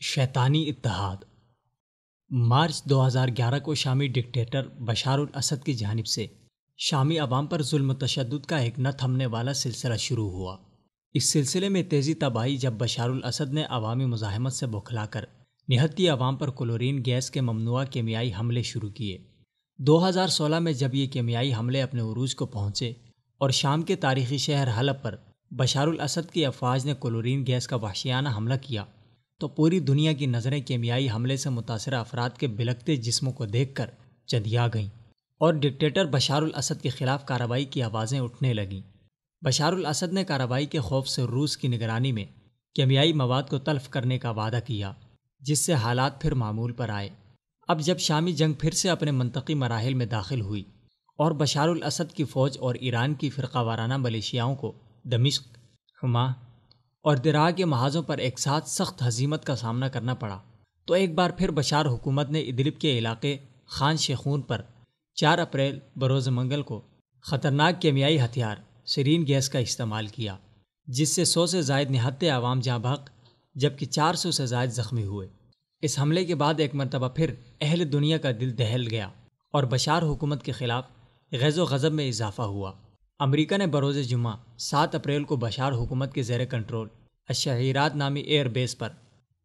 شیطانی اتحاد مارچ 2011 کو شامی ڈکٹیٹر بشار الاسد کی جانب سے شامی عوام پر ظلم و تشدد کا ایک نہ تھمنے والا سلسلہ شروع ہوا۔ اس سلسلے میں تیزی تب آئی جب بشار الاسد نے عوامی مزاحمت سے بوکھلا کر نہتی عوام پر کلورین گیس کے ممنوعہ کیمیائی حملے شروع کیے۔ 2016 میں جب یہ کیمیائی حملے اپنے عروج کو پہنچے اور شام کے تاریخی شہر حلب پر بشار الاسد کی افواج نے کلورین گیس کا وحشیانہ حملہ کیا تو پوری دنیا کی نظریں کیمیائی حملے سے متاثرہ افراد کے بلکتے جسموں کو دیکھ کر چندیا گئیں اور ڈکٹیٹر بشار الاسد کے خلاف کارروائی کی آوازیں اٹھنے لگیں۔ بشار الاسد نے کارروائی کے خوف سے روس کی نگرانی میں کیمیائی مواد کو تلف کرنے کا وعدہ کیا، جس سے حالات پھر معمول پر آئے۔ اب جب شامی جنگ پھر سے اپنے منطقی مراحل میں داخل ہوئی اور بشار الاسد کی فوج اور ایران کی فرقہ وارانہ ملیشیاؤں کو دمشق، حما اور درعا کے محاذوں پر ایک ساتھ سخت ہزیمت کا سامنا کرنا پڑا، تو ایک بار پھر بشار حکومت نے ادلب کے علاقے خان شیخون پر 4 اپریل بروز منگل کو خطرناک کیمیائی ہتھیار سرین گیس کا استعمال کیا، جس سے 100 سے زائد نہتے عوام جاں بحق جبکہ 400 سے زائد زخمی ہوئے۔ اس حملے کے بعد ایک مرتبہ پھر اہل دنیا کا دل دہل گیا اور بشار حکومت کے خلاف غیظ و غضب میں اضافہ ہوا۔ امریکہ نے بروز جمعہ 7 اپریل کو بشار حکومت کے زیر کنٹرول الشعیرات نامی ایئر بیس پر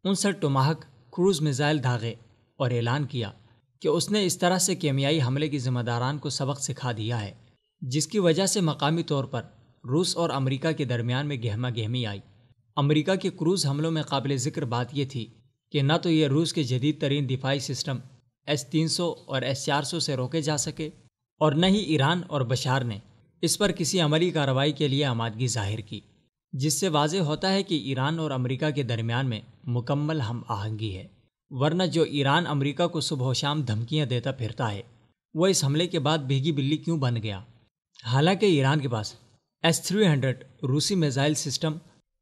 59 ٹوماہک کروز میزائل داغے اور اعلان کیا کہ اس نے اس طرح سے کیمیائی حملے کی ذمہ داران کو سبق سکھا دیا ہے، جس کی وجہ سے مقامی طور پر روس اور امریکہ کے درمیان میں گہما گہمی آئی۔ امریکہ کے کروز حملوں میں قابل ذکر بات یہ تھی کہ نہ تو یہ روس کے جدید ترین دفاعی سسٹم S-300 اور S-400 سے روکے جا سکے اور نہ ہی ایران اور بشار نے اس پر کسی عملی کارروائی کے لیے آمادگی ظاہر کی، جس سے واضح ہوتا ہے کہ ایران اور امریکہ کے درمیان میں مکمل ہم آہنگی ہے۔ ورنہ جو ایران امریکہ کو صبح و شام دھمکیاں دیتا پھرتا ہے، وہ اس حملے کے بعد بھیگی بلی کیوں بن گیا؟ حالانکہ ایران کے پاس S-300 روسی میزائل سسٹم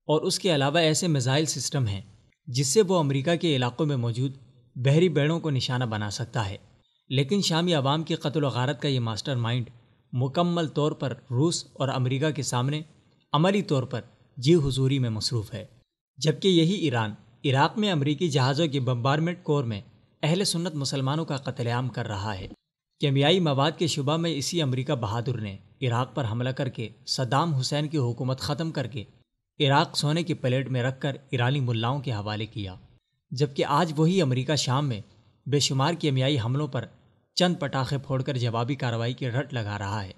اور اس کے علاوہ ایسے میزائل سسٹم ہیں جس سے وہ امریکہ کے علاقوں میں موجود بحری بیڑوں کو نشانہ بنا سکتا ہے، لیکن شامی عوام کی قتل و غارت کا یہ ماسٹر مائنڈ مکمل طور پر روس اور امریکہ کے سامنے عملی طور پر جی حضوری میں مصروف ہے، جبکہ یہی ایران عراق میں امریکی جہازوں کی بمبارمنٹ کور میں اہل سنت مسلمانوں کا قتل عام کر رہا ہے۔ کیمیائی مواد کے شبہ میں اسی امریکہ بہادر نے عراق پر حملہ کر کے صدام حسین کی حکومت ختم کر کے عراق سونے کی پلیٹ میں رکھ کر ایرانی ملاؤں کے حوالے کیا، جبکہ آج وہی امریکہ شام میں بے شمار کیمیائی حملوں پر چند پٹاخے پھوڑ کر جوابی کارروائی کی رٹ لگا رہا ہے،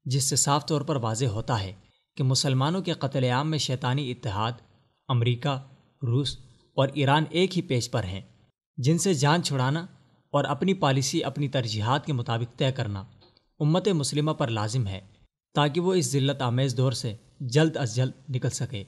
جس سے صاف طور پر واضح ہوتا ہے کہ مسلمانوں کے قتل عام میں شیطانی اتحاد امریکہ، روس اور ایران ایک ہی پیج پر ہیں، جن سے جان چھڑانا اور اپنی پالیسی اپنی ترجیحات کے مطابق طے کرنا امت مسلمہ پر لازم ہے، تاکہ وہ اس ذلت آمیز دور سے جلد از جلد نکل سکے۔